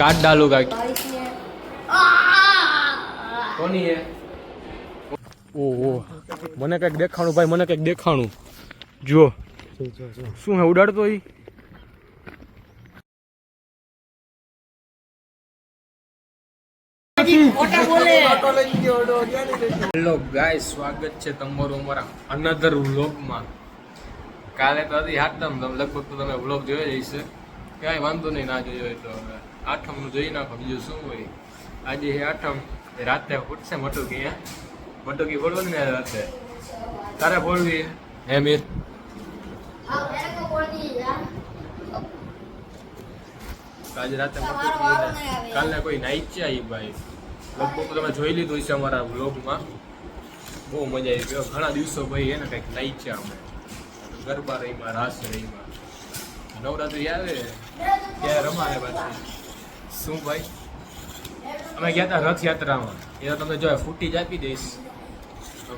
काट डालूंगा કોની હે ઓહો મને કઈક દેખાણું ભાઈ મને કઈક દેખાણું જો શું હે ઉડાડતો ઈ હેલો ગાઈસ સ્વાગત છે તમારું અમારા અનધર વ્લોગમાં કાલે તો હતી આઠમ લગભગ તો તમે વ્લોગ જોયો જ હશે કાંઈ વાંધો નહીં ના જોયો હોય તો હવે આઠમનું જોઈ નાખો બીજું શું હોય આજે હે આઠમ રાતે ફૂટશે મટુકી મટુકી ફોડવાની ને રાતે તારે ફોડવી હે મીર આજે રાતે મટુકી કાલે કોઈ નાઈટ છે આવી ભાઈ લગભગ તો તમે જોઈ લીધું છે અમારા વ્લોગમાં બહુ મજા આવી ગયો ઘણા દિવસો ભાઈ એને કંઈક નાઈટ છે અમે ગરબા રહીમાં રાસ રહીમાં નવરાત્રી આવે ત્યારે રમાડે પાછી શું ભાઈ અમે ગયા હતા રથયાત્રામાં એ તો તમને જો ફૂટી જ આપી દઈશ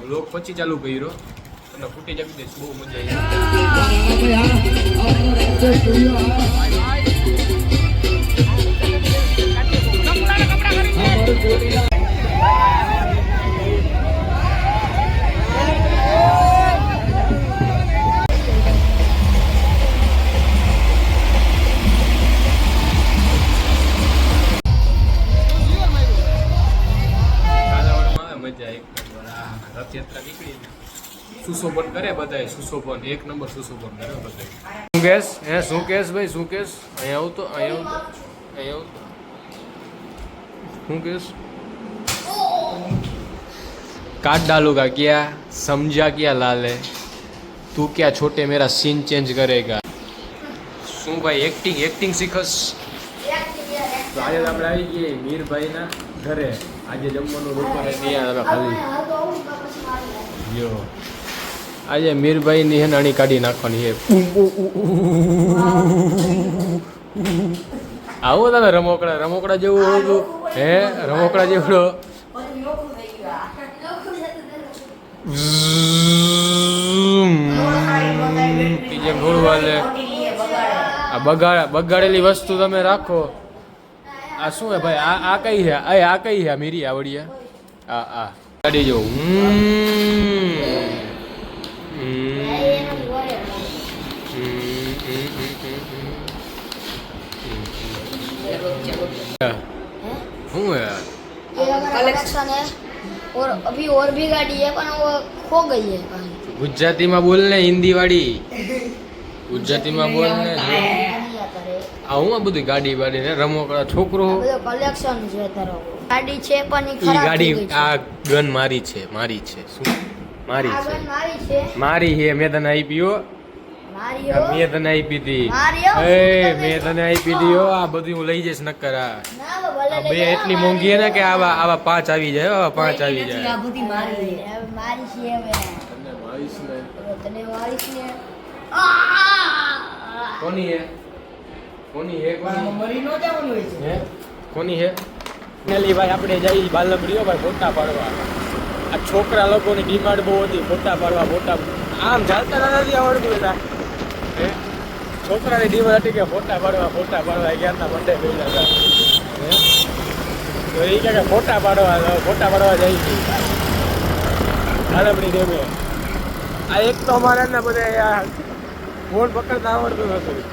લોક પછી ચાલુ કર્યો તમને ફૂટી જ આપી દઈશ બહુ મજા આવી રથયાત્રા નીકળી સુશોભન કરે બધાય સુશોભન એક નંબર સુશોભન કરે બધાય શું કેસ હે શું કેસ ભાઈ શું કેસ અહીંયા આવતો અહીંયા આવતો શું કેસ काट डालूंगा क्या समझा क्या लाले तू क्या छोटे मेरा सीन चेंज करेगा શું ભાઈ એક્ટિંગ શીખસ તો આજે આપણે આવી ગઈએ મીરભાઈના ઘરે આજે જમવાનું બપોરે ત્યાં ખાલી જો આજે મીરભાઈની હે નાની કાઢી નાખવાની હે આવો તમે રમોકડા જેવું હતું હે રમોકડા જેવડો જેમ થોડું હાલે આ બગાડેલી વસ્તુ તમે રાખો આ શું હે ભાઈ આ કઈ છે આ કઈ છે મીરી આવડિયા આ ગાડી જો શું है कलेक्शन है और अभी और भी गाड़ी है पर वो खो गई है ગુજરાતીમાં બોલ ને હિન્દી વાળી ગુજરાતીમાં બોલ ને આ હું આ બધી ગાડી વાડી ને રમોકડા છોકરો કલેક્શન છે તારો ગાડી છે પણ ઈ ગાડી આ ગન મારી છે શું મારી છે મારી હે મેં તને આપી હો મેં તને આપી હતી મેં તને આપી હતી હો આ બધું હું લઈ જઈશ નક્કર આ બે એટલી મોંઘી હે ને કે આવા 5 આવી જાય આવા 5 આવી જાય આ બધી મારી છે હવે તને વાઈસ ને તને વારીશ ને કોની હે મરી નો જવાનું હોય છે હે કોની હે નેલી ભાઈ આપણે જઈ બાલમડીઓ ભાઈ ફોટા પાડવા આ છોકરા લોકોની ડિમાન્ડ બહુ હતી ફોટા પાડવા આમ ચાલતા નથી આવડતું બધા હે છોકરાની ડિમાન્ડ હતી કે ફોટા પાડવા ક્યારના મંડે ગયેલા હતા તો એ કે ફોટા પાડવા જઈ ગઈ બાલમડી દેવે આ એક તો અમારે ને બધા ફોન પકડતા આવડતું નથી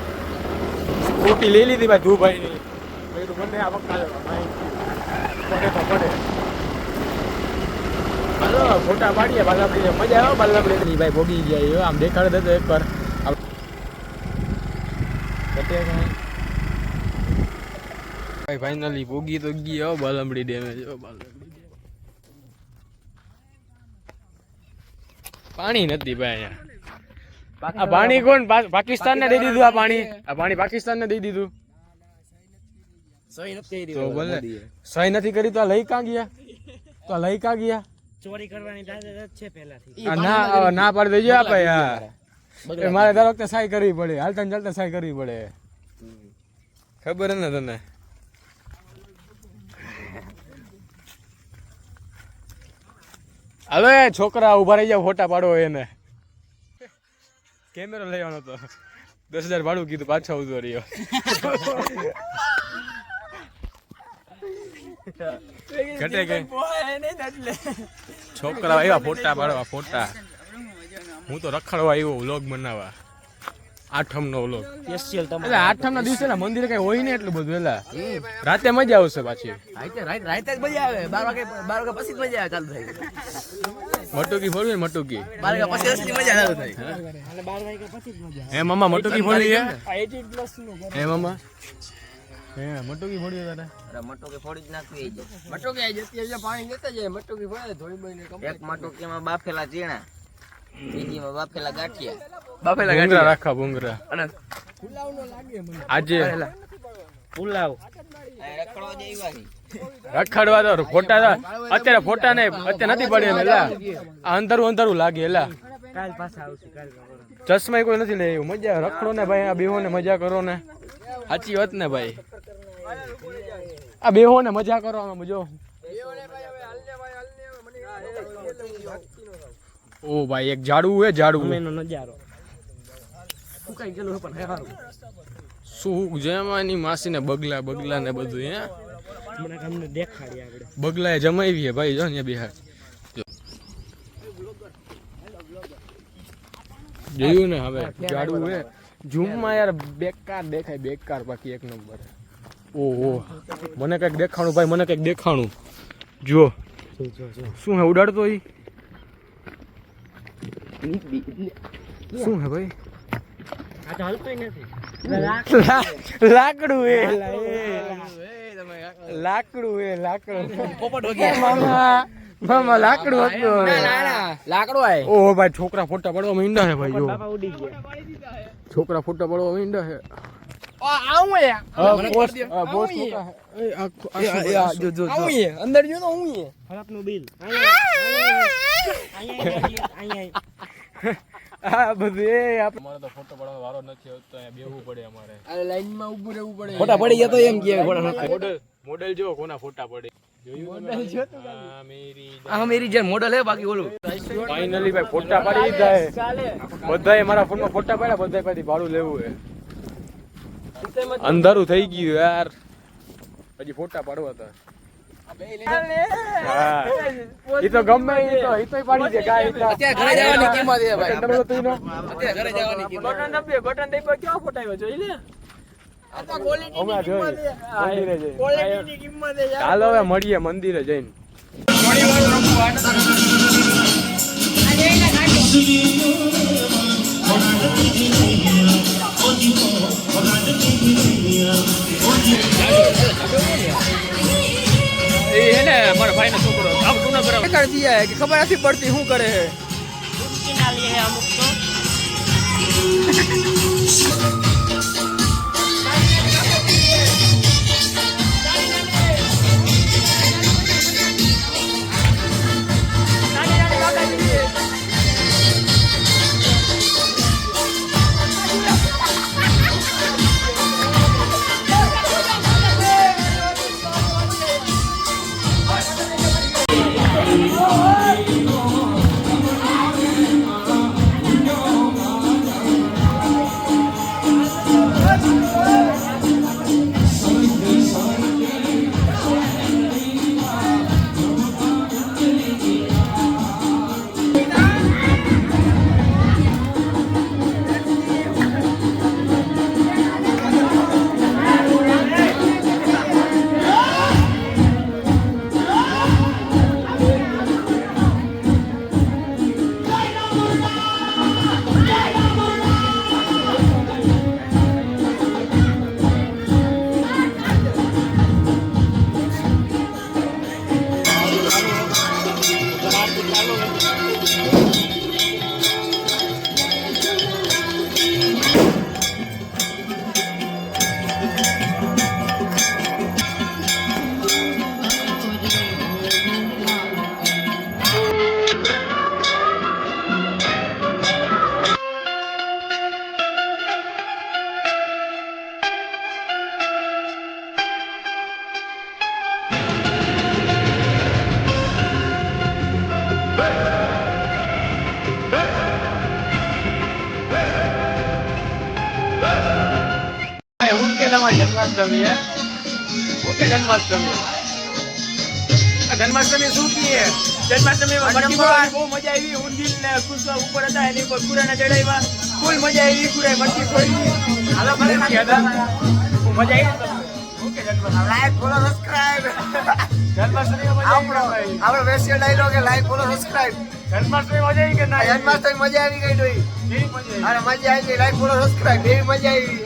સ્કૂટી લઈ લીધી ભાઈ ધુભાઈની ભાઈ બંને આ પકડાયો પડે હાલો ફોટા પાડીએ બાલાપડી મજા આવે બાલાપડી ભાઈ ભોગી ગયા આમ દેખાડે દેતો એકવાર ભાઈ ફાઇનલી ભોગી તો ગયા બાલાપડી ડેમે પાણી નથી ભાઈ અહીંયા આ પાણી કોણ પાકિસ્તાન ને દઈ દીધું આ પાણી પાકિસ્તાન ને દઈ દીધું સહી નથી કરી તો લઈ કાં ગયા ચોરી કરવાની આદત છે પહેલાથી ના પાડી દેજો આપે યાર મારે દર વખતે સહી કરવી પડે હાલતા ચાલતા સહી કરવી પડે ખબર ને તને હવે છોકરા ઉભા રહી જાવ ફોટા પાડો એને કેમેરો લેવાનો હતો 10,000 ભાડું કીધું પાછો આવતો રહ્યો ઘટે કે છોકરા આવ્યા ફોટા પાડવા ફોટા. હું તો રખડવા આવ્યો વ્લોગ બનાવવા. આઠમનો વ્લોગ સ્પેશિયલ એટલે આઠમના દિવસે ના મંદિરે કઈ હોય ને એટલું બધું એલા રાતે મજા આવશે પાછી. રાતે જ મજા આવે 12 વાગે પછી જ મજા આવે ચાલુ થાય. મટુકી ફોડવી ને મટુકી 12 વાગે પછી અસલી મજા ચાલુ થાય. અને 12 વાગ્યા પછી જ મજા હે મામા મટુકી ફોડવી હે 18 પ્લસ નું હે મામા હે મટુકી ફોડવી તારે અરે મટોકી ફોડી જ નાખવી છે. મટોકી આઈ જતી એટલે પાણી લેતા જાય મટોકી ફોડે ધોઈ બઈને એક મટોકીમાં બાફેલા ચીણા, બીજીમાં બાફેલા ગાંઠિયા. બાફેલા ભૂંગરા રાખા ભૂંગરા. અને ફુલાવનો લાગે મને આજે પુલાવ રખડવા દેવાની. રખડવા તો ફોટા અત્યારે ફોટા ને અત્યારે નથી પડે ને એલા આ અંધારું અંધારું લાગે એલા. કાલ પાછા આવશે કાલ ચશ્મા કોઈ નથી લે એવું મજા રખડો ને ભાઈ આ બેહો ને મજા કરો ને સાચી વાત ને ભાઈ આ બેહો ને મજા કરો આમાં જો. ઓ ભાઈ એક ઝાડુ હે ઝાડુ એનો નજારો સુકાઈ ગયેલું છે પણ હે હારું શું જમાની માસી ને બગલા બગલા ને બધું હે મને તમને દેખાડી આપણે બગલા એ જમાવી હે ભાઈ જો ને બિહાર જોયું ને હવે ઝાડુ હે ઝૂમમાં યાર બેકાર દેખાય બેકાર બાકી એક નંબર. ઓહો મને કઈક દેખાણું ભાઈ મને કઈક દેખાણું જો શું હે ઉડાડતો ઈ શું હે ભાઈ આ તો હલતોય નથી લાકડું હે લાકડું હે લાકડું પોપટ હો ગયા. મામા મામા લાકડું હતું લાકડો આય ઓહો ભાઈ છોકરા ફોટા પડવા માંડ્યા હે ભાઈ જો બાપા ઉડી ગયા છોકરા ફોટા પડવા માંડ્યા હે આવું હે બોસ બોસ છોકરા હે એ આ જો જો આવું હે અંદર જો તો હું હે હડપનું બિલ અહીંયા આ બધું એ અમારે તો ફોટો પડવાનો વારો નથી આવતો અહીંયા બેહવું પડે અમારે આ લાઈન માં ઊભું રહેવું પડે ફોટા પડી ગયા તો એમ કે ફોટા મોડલ મોડલ જો કોના ફોટા પડે જોયું તમે? આ મેરી જે મોડલ હે બાકી ઓલું ફાઇનલી ભાઈ ફોટા પાડી દીધા હે બધાએ મારા ફોનમાં ફોટા પાડ્યા બધાએ પાછી ભાડું લેવું હે અંધારું થઈ ગયું યાર હજી ફોટા પાડવા હતા હા ઈ તો ગમે ઈ તો પાડી દે કાઈ અત્યારે ઘરે જવાની કિંમત છે ભાઈ. બટન તો ઈનો અત્યારે ઘરે જવાની કિંમત. બટન દબે બટન દઈ પર કેવો ફોટો આવ્યો જોઈ લે આ તો ક્વોલિટી અમે જોઈ મંદિરે જઈને ક્વોલિટી ની કિંમત છે યાર ચાલો હવે મળીએ મંદિરે જઈને એને મારા ભાઈ નો છોકરો આમ તું ના બરાબર કરી દીયા કે ખબર નથી પડતી શું કરે છે ના લે અમુક તો જન્માષ્ટમી હે ઓકે જન્માષ્ટમી જન્માષ્ટમી શું કીએ જન્માષ્ટમીમાં મટકી ફોડવાની બહુ મજા આવી ઊંધીન ને કુસવા ઉપર હતા એની ઉપર કુરાના ચડાવ્યા ફૂલ મજા આવી કુરાએ મટકી ફોડી હાલો ભલે મજા આવી okay like follow subscribe Janmashtami મજા આવી ભાઈ આપણો વેસ્ટ ડાયલોગ કે લાઈક ફોલો સબસ્ક્રાઇબ જન્માષ્ટમી મજા આવી કે ના જન્માષ્ટમી મજા આવી ગઈ ડોઈ કેવી મજા આવી અરે મજા આવી લાઈક ફોલો સબસ્ક્રાઇબ એવી મજા આવી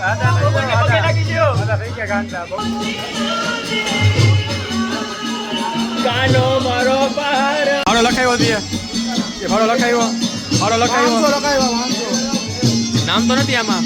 આદા પગે લાગી ગયો આદા થઈ ગયા ગાંડા ગાનો મારો પાર ભાડો લખાયો દિયા એ ભાડો લખાયો નામ તો નથી આમાં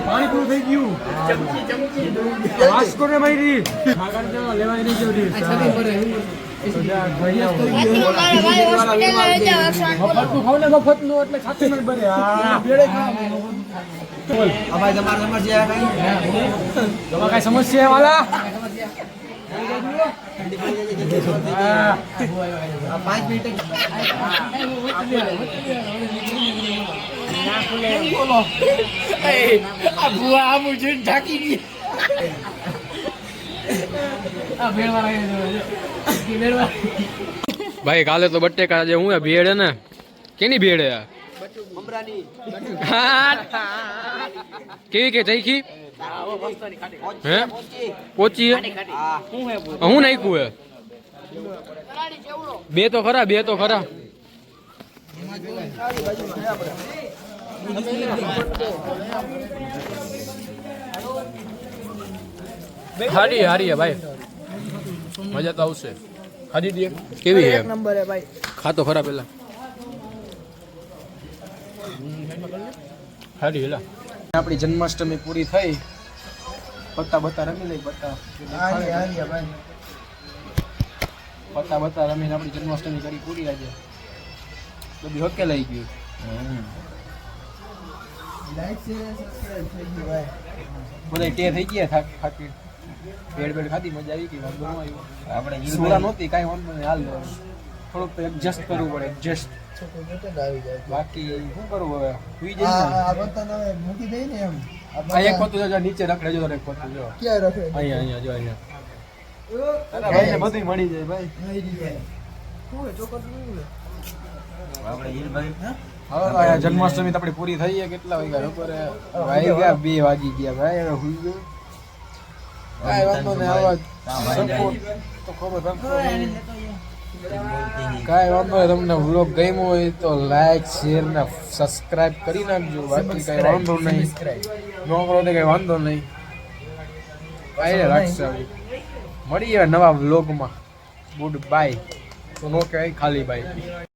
પાણી પૂરું થઈ ગયું વાસ્કો ને મારી લેવાય નહીં જોડી મારા ભાઈ હોસ્પિટલ લઈ જાવ 108 ખાવ ને મફત નું એટલે સાથે મને બને ભાઈ તમારે સમસ્યા કઈ સમસ્યા વાલા 5 મિનિટ ભાઈ કાલે તો બટેકા જે હું ભેડ હે ને કેની ભેડ હે કેવી કે જઈખી હે પોચી હું નાખ્યું હે બે તો ખરા હારી હે ભાઈ મજા તો આવશે ખાધી દે કેવી હે નંબર હે ભાઈ ખાતો ખરા પેલા હારી હેલા આપણી જન્માષ્ટમી પૂરી થઈ પત્તા રમી લઈ પત્તા રમીને આપણી જન્માષ્ટમી કરી પૂરી આજે બધી હોકે લઈ ગયું બધા ટે થઈ ગયા થાકી બેડ ખાધી મજા આવી ગઈ વાંધો ન આવ્યો આપણે સોડા નહોતી કાંઈ વાંધો નહીં હાલ થોડુંક તો એડજસ્ટ કરવું પડે એડજસ્ટ બાકી શું કરવું હવે સુઈ જઈએ મૂકી દઈ ને એમ આ એક પોતું જો નીચે રખડે જો એક પોતું જો ક્યાં રખે અહીંયા જો અહીંયા ભાઈને બધું મળી જાય ભાઈ હવે જન્માષ્ટમી તો આપણી પૂરી થઈ છે કેટલા વાગ્યા બપોરે વાગી ગયા 2 વાગી ગયા ભાઈ હવે હુઈ ગયો કાંઈ વાંધો નહીં આવા સપોર્ટ તો ખબર કાંઈ વાંધો નહીં તમને વ્લોગ ગમ્યો હોય તો લાઈક શેર ને સબસ્ક્રાઇબ કરી નાખજો બાકી કાંઈ વાંધો નહીં ન કરો તો કાંઈ વાંધો નહીં કાંઈ રાખશે મળીએ નવા વ્લોગમાં ગુડ બાય તો નો કહેવાય ખાલી બાય